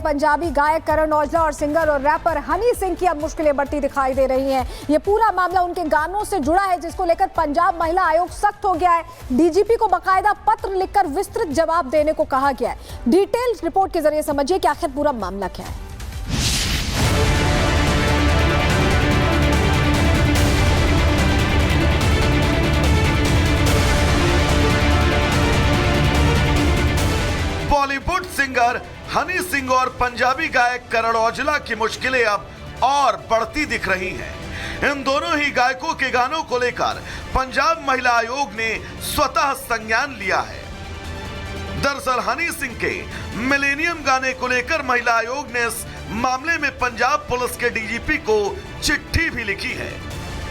पंजाबी गायक करण औजला और सिंगर और रैपर हनी सिंह की अब मुश्किलें बढ़ती दिखाई दे रही हैं। ये पूरा मामला उनके गानों से जुड़ा है, जिसको लेकर पंजाब महिला आयोग सख्त हो गया है। डीजीपी को बाकायदा पत्र लिखकर विस्तृत जवाब देने को कहा गया है। डिटेल्स रिपोर्ट के जरिए समझिए कि आखिर पूरा मामला क्या है। बॉलीवुड सिंगर हनी सिंह और पंजाबी गायक करण औजला की मुश्किलें अब और बढ़ती दिख रही हैं। इन दोनों ही गायकों के गानों को लेकर पंजाब महिला आयोग ने स्वतः संज्ञान लिया है। दरअसल हनी सिंह के मिलेनियम गाने को लेकर महिला आयोग ने इस मामले में पंजाब पुलिस के डीजीपी को चिट्ठी भी लिखी है।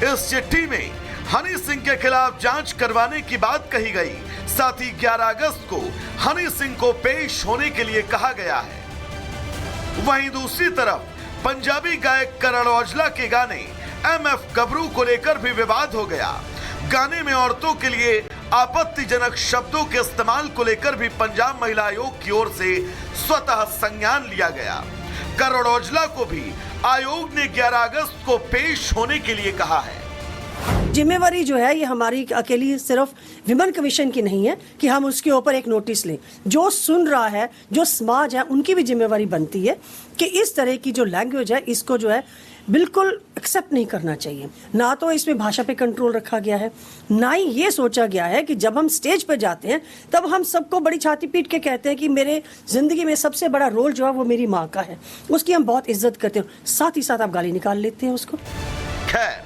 इस चिट्ठी में हनी सिंह के खिलाफ जांच करवाने की बात कही गई। साथ ही 11 अगस्त को हनी सिंह को पेश होने के लिए कहा गया है। वहीं दूसरी तरफ पंजाबी गायक करण औजला के गाने एमएफ गबरू को लेकर भी विवाद हो गया। गाने में औरतों के लिए आपत्तिजनक शब्दों के इस्तेमाल को लेकर भी पंजाब महिला आयोग की ओर से स्वतः संज्ञान लिया गया। करण औजला को भी आयोग ने 11 अगस्त को पेश होने के लिए कहा है। जिम्मेवारी जो है ये हमारी अकेली सिर्फ विमेन कमीशन की नहीं है कि हम उसके ऊपर एक नोटिस लें। जो सुन रहा है, जो समाज है, उनकी भी जिम्मेवारी बनती है कि इस तरह की जो लैंग्वेज है इसको जो है बिल्कुल एक्सेप्ट नहीं करना चाहिए। ना तो इसमें भाषा पे कंट्रोल रखा गया है, ना ही ये सोचा गया है कि जब हम स्टेज पे जाते हैं तब हम सबको बड़ी छाती पीट के कहते हैं कि मेरे जिंदगी में सबसे बड़ा रोल जो है वो मेरी माँ का है, उसकी हम बहुत इज्जत करते हैं, साथ ही साथ आप गाली निकाल लेते हैं उसको। खैर,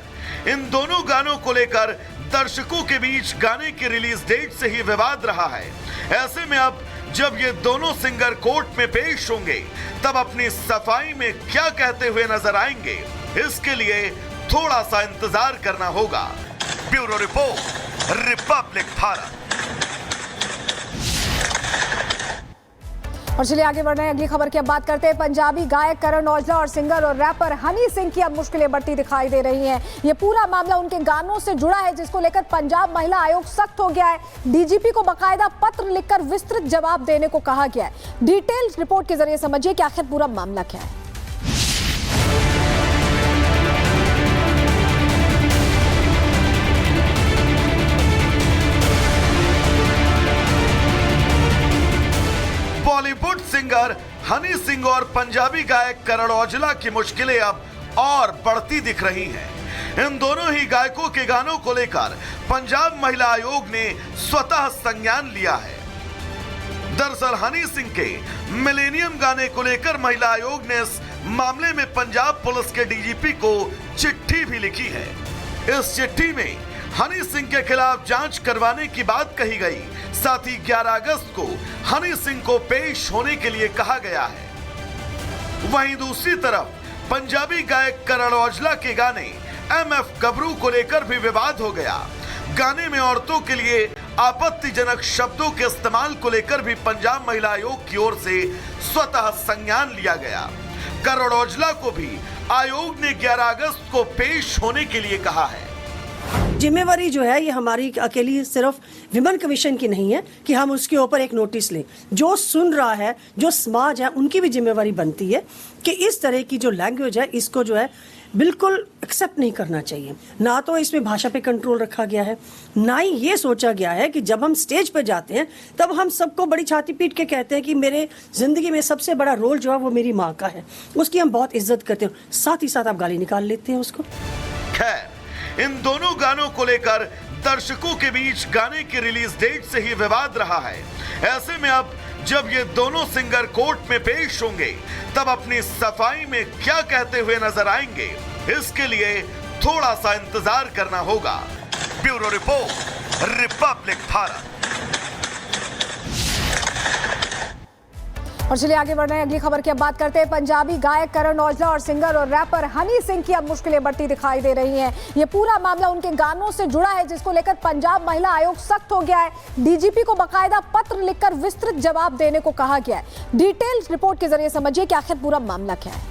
इन दोनों गानों को लेकर दर्शकों के बीच गाने की रिलीज डेट से ही विवाद रहा है। ऐसे में अब जब ये दोनों सिंगर कोर्ट में पेश होंगे तब अपनी सफाई में क्या कहते हुए नजर आएंगे, इसके लिए थोड़ा सा इंतजार करना होगा। Bureau report, Republic Bharat. और चलिए आगे बढ़ रहे हैं अगली खबर की। अब बात करते हैं पंजाबी गायक करण औजला और सिंगर और रैपर हनी सिंह की अब मुश्किलें बढ़ती दिखाई दे रही हैं। ये पूरा मामला उनके गानों से जुड़ा है, जिसको लेकर पंजाब महिला आयोग सख्त हो गया है। डीजीपी को बाकायदा पत्र लिखकर विस्तृत जवाब देने को कहा गया है। डिटेल्स रिपोर्ट के जरिए समझिए कि आखिर पूरा मामला क्या है। बॉलीवुड सिंगर हनी सिंह और पंजाबी गायक करण औजला की मुश्किलें अब और बढ़ती दिख रही हैं। इन दोनों ही गायकों के गानों को लेकर पंजाब महिला आयोग ने स्वतः संज्ञान लिया है। दरअसल हनी सिंह के मिलेनियम गाने को लेकर महिला आयोग ने इस मामले में पंजाब पुलिस के डीजीपी को चिट्ठी भी लिखी है। इस चिट्ठी में हनी सिंह के खिलाफ जांच करवाने की बात कही गई। साथ ही 11 अगस्त को हनी सिंह को पेश होने के लिए कहा गया है। वहीं दूसरी तरफ पंजाबी गायक करण औजला के गाने एमएफ गबरू को लेकर भी विवाद हो गया। गाने में औरतों के लिए आपत्तिजनक शब्दों के इस्तेमाल को लेकर भी पंजाब महिला आयोग की ओर से स्वतः संज्ञान लिया गया। करण औजला को भी आयोग ने 11 अगस्त को पेश होने के लिए कहा है। जिम्मेवारी जो है ये हमारी अकेली सिर्फ विमेन कमीशन की नहीं है कि हम उसके ऊपर एक नोटिस लें। जो सुन रहा है, जो समाज है, उनकी भी जिम्मेवारी बनती है कि इस तरह की जो लैंग्वेज है इसको जो है बिल्कुल एक्सेप्ट नहीं करना चाहिए। ना तो इसमें भाषा पे कंट्रोल रखा गया है, ना ही ये सोचा गया है कि जब हम स्टेज पे जाते हैं तब हम सबको बड़ी छाती पीट के कहते हैं कि मेरे जिंदगी में सबसे बड़ा रोल जो है वो मेरी माँ का है, उसकी हम बहुत इज्जत करते हैं, साथ ही साथ आप गाली निकाल लेते हैं उसको। खैर, इन दोनों गानों को लेकर दर्शकों के बीच गाने की रिलीज डेट से ही विवाद रहा है। ऐसे में अब जब ये दोनों सिंगर कोर्ट में पेश होंगे तब अपनी सफाई में क्या कहते हुए नजर आएंगे, इसके लिए थोड़ा सा इंतजार करना होगा। Bureau report, Republic Bharat. और चलिए आगे बढ़ रहे हैं अगली खबर की। अब बात करते हैं पंजाबी गायक करण औजला और सिंगर और रैपर हनी सिंह की अब मुश्किलें बढ़ती दिखाई दे रही हैं। ये पूरा मामला उनके गानों से जुड़ा है, जिसको लेकर पंजाब महिला आयोग सख्त हो गया है। डीजीपी को बाकायदा पत्र लिखकर विस्तृत जवाब देने को कहा गया है। डिटेल्स रिपोर्ट के जरिए समझिए कि आखिर पूरा मामला क्या है।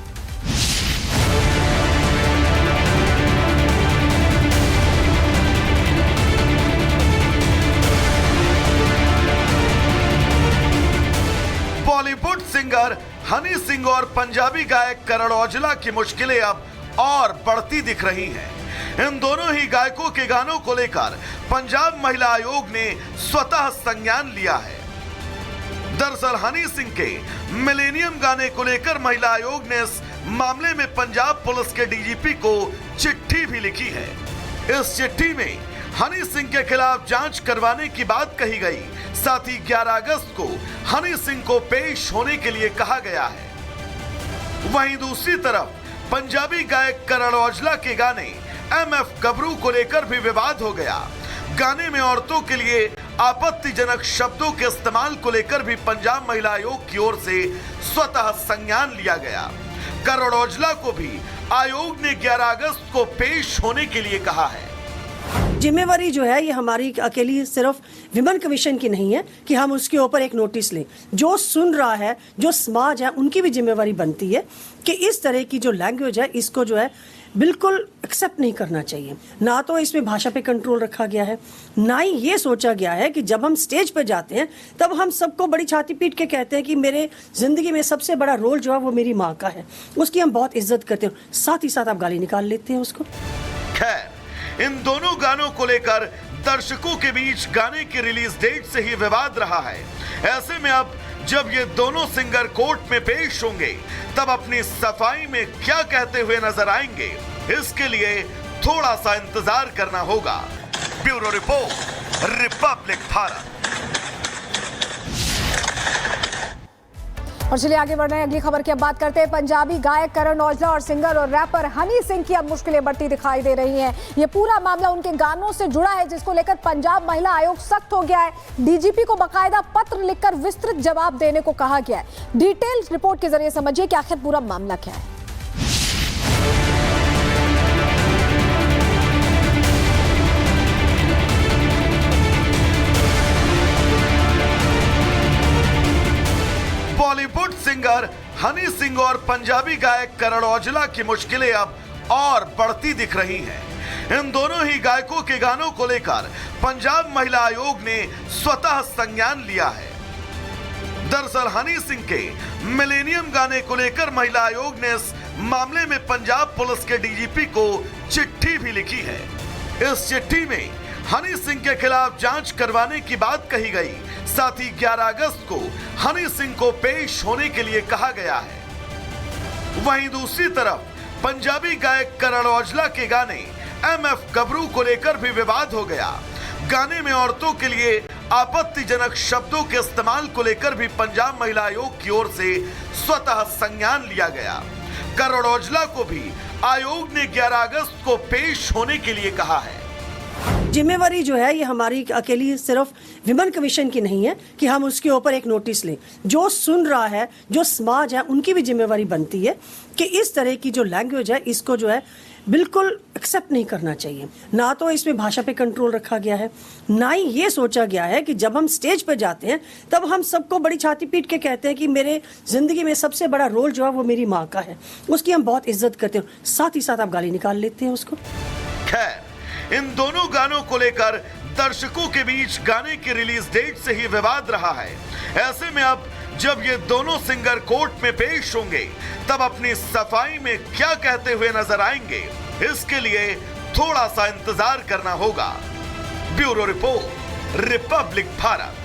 बॉलीवुड सिंगर हनी सिंह और पंजाबी गायक करण औजला की मुश्किलें अब और बढ़ती दिख रही हैं। इन दोनों ही गायकों के गानों को लेकर पंजाब महिला आयोग ने स्वतः संज्ञान लिया है। दरअसल हनी सिंह के मिलेनियम गाने को लेकर महिला आयोग ने इस मामले में पंजाब पुलिस के डीजीपी को चिट्ठी भी लिखी है। इस चिट्ठी में हनी सिंह के खिलाफ जांच करवाने की बात कही गई। साथ ही 11 अगस्त को हनी सिंह को पेश होने के लिए कहा गया है। वहीं दूसरी तरफ पंजाबी गायक करण औजला के गाने MF गबरू को लेकर भी विवाद हो गया। गाने में औरतों के लिए आपत्तिजनक शब्दों के इस्तेमाल को लेकर भी पंजाब महिला आयोग की ओर से स्वतः संज्ञान लिया गया। करण औजला को भी आयोग ने 11 अगस्त को पेश होने के लिए कहा है। जिम्मेवारी जो है ये हमारी अकेली सिर्फ विमेन कमीशन की नहीं है कि हम उसके ऊपर एक नोटिस लें। जो सुन रहा है, जो समाज है, उनकी भी जिम्मेवारी बनती है कि इस तरह की जो लैंग्वेज है इसको जो है बिल्कुल एक्सेप्ट नहीं करना चाहिए। ना तो इसमें भाषा पे कंट्रोल रखा गया है, ना ही ये सोचा गया है कि जब हम स्टेज पे जाते हैं तब हम सबको बड़ी छाती पीट के कहते हैं कि मेरे जिंदगी में सबसे बड़ा रोल जो है वो मेरी माँ का है, उसकी हम बहुत इज्जत करते हैं, साथ ही साथ आप गाली निकाल लेते हैं उसको। खैर, इन दोनों गानों को लेकर दर्शकों के बीच गाने की रिलीज डेट से ही विवाद रहा है। ऐसे में अब जब ये दोनों सिंगर कोर्ट में पेश होंगे तब अपनी सफाई में क्या कहते हुए नजर आएंगे, इसके लिए थोड़ा सा इंतजार करना होगा। Bureau report, Republic Bharat. और चलिए आगे बढ़ रहे हैं अगली खबर की अब बात करते हैं। पंजाबी गायक करण औजला और सिंगर और रैपर हनी सिंह की अब मुश्किलें बढ़ती दिखाई दे रही हैं। ये पूरा मामला उनके गानों से जुड़ा है, जिसको लेकर पंजाब महिला आयोग सख्त हो गया है। डीजीपी को बाकायदा पत्र लिखकर विस्तृत जवाब देने को कहा गया है। डिटेल रिपोर्ट के जरिए समझिए कि आखिर पूरा मामला क्या है। बॉलीवुड सिंगर हनी सिंह और पंजाबी गायक करण औजला की मुश्किलें अब और बढ़ती दिख रही हैं। इन दोनों ही गायकों के गानों को लेकर पंजाब महिला आयोग ने स्वतः संज्ञान लिया है। दरअसल हनी सिंह के मिलेनियम गाने को लेकर महिला आयोग ने इस मामले में पंजाब पुलिस के डीजीपी को चिट्ठी भी लिखी है। इस चिट्ठी में हनी सिंह के खिलाफ जांच करवाने की बात कही गई। साथ ही 11 अगस्त को हनी सिंह को पेश होने के लिए कहा गया है। वहीं दूसरी तरफ पंजाबी गायक करण औजला के गाने MF गबरू को लेकर भी विवाद हो गया। गाने में औरतों के लिए आपत्तिजनक शब्दों के इस्तेमाल को लेकर भी पंजाब महिला आयोग की ओर से स्वतः संज्ञान लिया गया। करण औजला को भी आयोग ने 11 अगस्त को पेश होने के लिए कहा है। जिम्मेवारी जो है ये हमारी अकेली सिर्फ विमेन कमीशन की नहीं है कि हम उसके ऊपर एक नोटिस लें। जो सुन रहा है, जो समाज है, उनकी भी जिम्मेवारी बनती है कि इस तरह की जो लैंग्वेज है इसको जो है बिल्कुल एक्सेप्ट नहीं करना चाहिए। ना तो इसमें भाषा पे कंट्रोल रखा गया है, ना ही ये सोचा गया है कि जब हम स्टेज पे जाते हैं तब हम सबको बड़ी छाती पीट के कहते हैं कि मेरे जिंदगी में सबसे बड़ा रोल जो है वो मेरी माँ का है, उसकी हम बहुत इज्जत करते हैं, साथ ही साथ आप गाली निकाल लेते हैं उसको। खैर, इन दोनों गानों को लेकर दर्शकों के बीच गाने की रिलीज डेट से ही विवाद रहा है। ऐसे में अब जब ये दोनों सिंगर कोर्ट में पेश होंगे तब अपनी सफाई में क्या कहते हुए नजर आएंगे, इसके लिए थोड़ा सा इंतजार करना होगा। Bureau report, Republic Bharat.